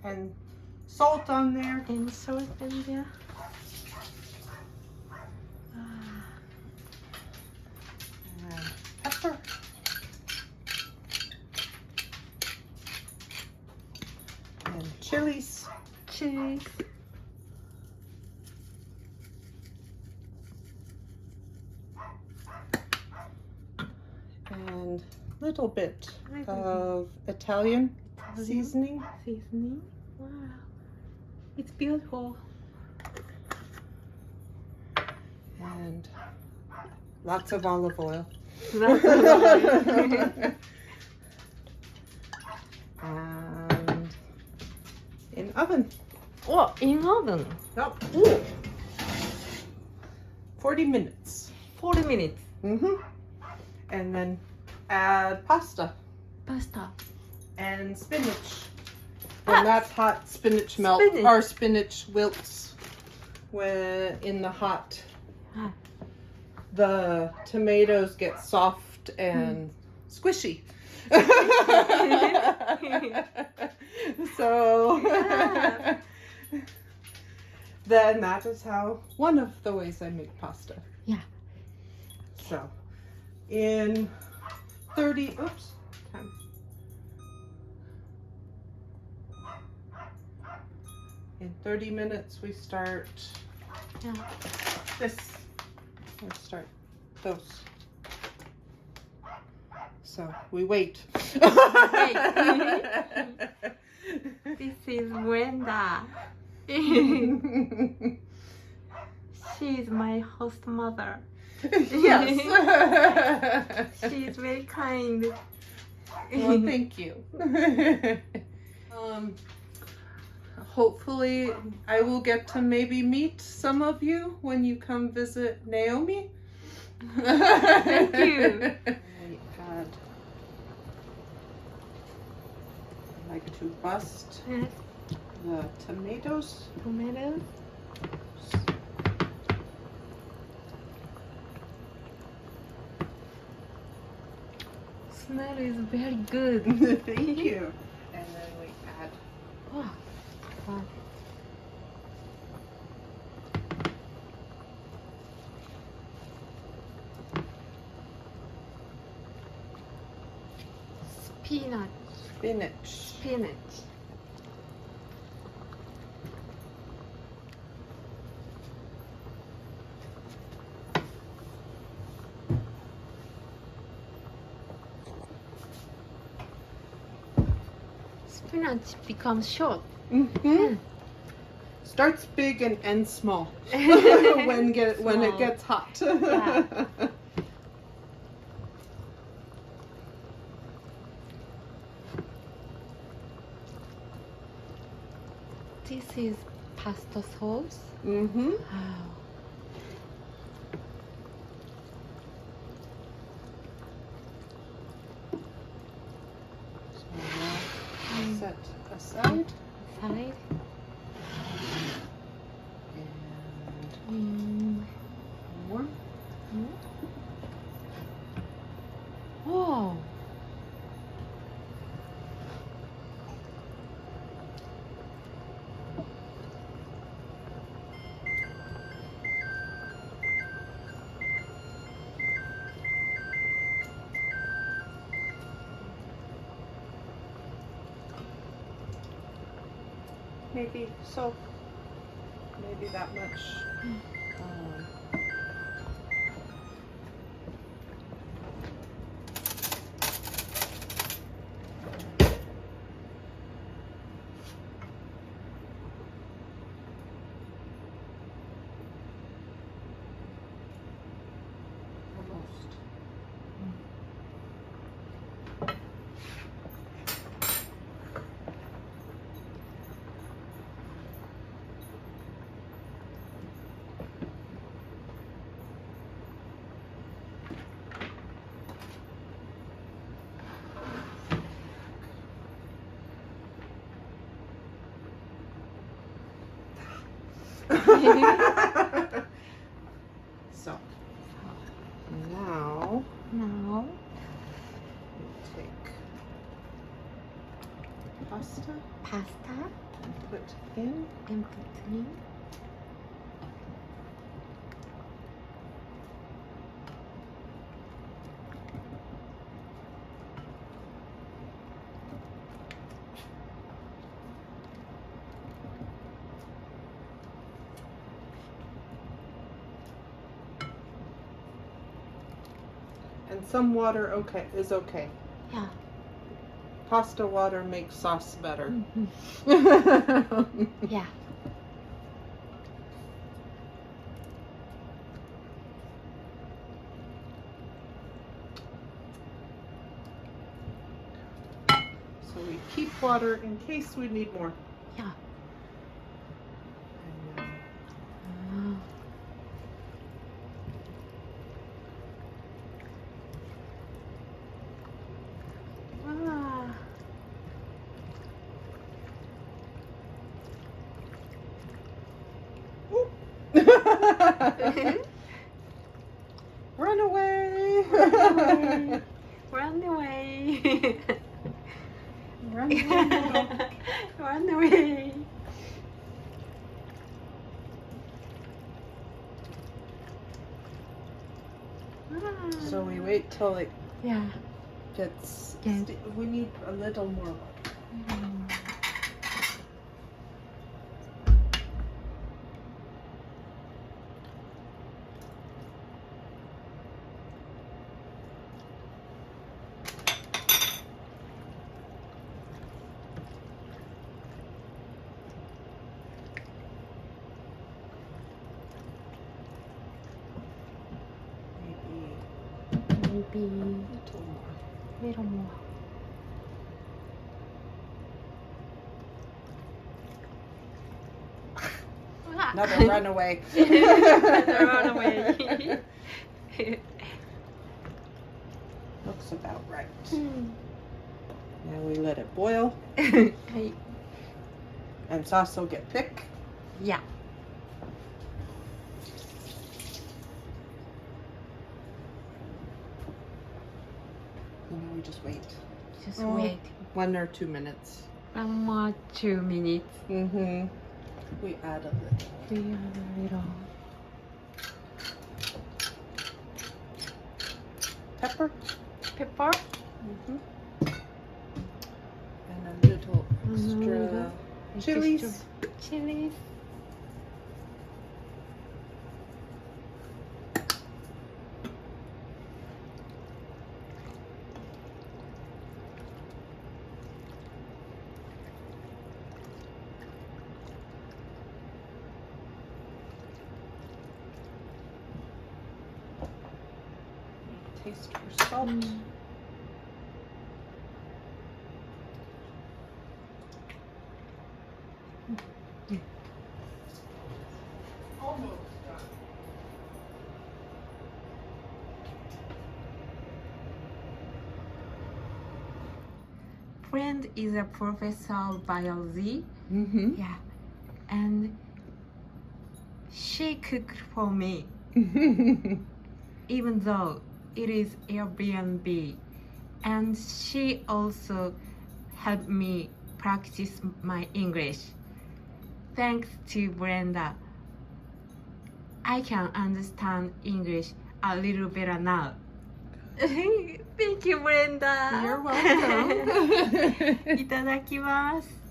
and salt on there. And salt in there. And pepper. And chilies. Cheese. And a little bit of Italian seasoning. Seasoning. Wow. It's beautiful. And lots of olive oil. Lots of oil. And in oven. Oh, in oven. Yep. Ooh. 40 minutes. 40 minutes. And then add pasta Pasta. and spinach. When that's hot, spinach melts Spinach. or spinach wilts. When in the hot, the tomatoes get soft and squishy. So then that is how one of the ways I make pasta. Yeah. So in 30 in 30 minutes we start this. We start those. So we wait. This is Brenda. She's my host mother. Yes. She's very kind. Well, thank you. Hopefully I will get to maybe meet some of you when you come visit Naomi. Thank you. We add, I like to bust Yes. the tomatoes. Tomatoes. Smell is very good. Thank you. And then we add Wow. Wow. spinach. Spinach. Spinach becomes short. Starts big and ends small when it gets hot. Yeah. This is pasta sauce. Wow. So now set aside. Side. And more. Oh. Maybe so. Maybe that much. Almost. So now Now. we take pasta Pasta. Put in. and put in. And some water is okay. Yeah. Pasta water makes sauce better. Mm-hmm. Yeah. So we keep water in case we need more. Yeah. And, Ah. Run away! Run away! Run away! Run away! So we wait till it Yeah. gets. Yeah. We need a little more water. Mm. Maybe A little more. little more. Another runaway. Another runaway. Looks about right. Hmm. Now we let it boil, Hey. and sauce will get thick. Yeah. And then we just wait. Just Oh. wait 1 or 2 minutes. 1 more 2 minutes. Mm-hmm. We add a little. We add a little Pepper. pepper. Mm-hmm. And a little little extra chilies. extra chilies. Taste for salt. Mm. Almost done. Friend is a professor of biology. Mm-hmm. Yeah. And she cooked for me, even though it is Airbnb. And she also helped me practice my English. Thanks to Brenda, I can understand English a little better now. Thank you, Brenda. You're welcome. いただきます。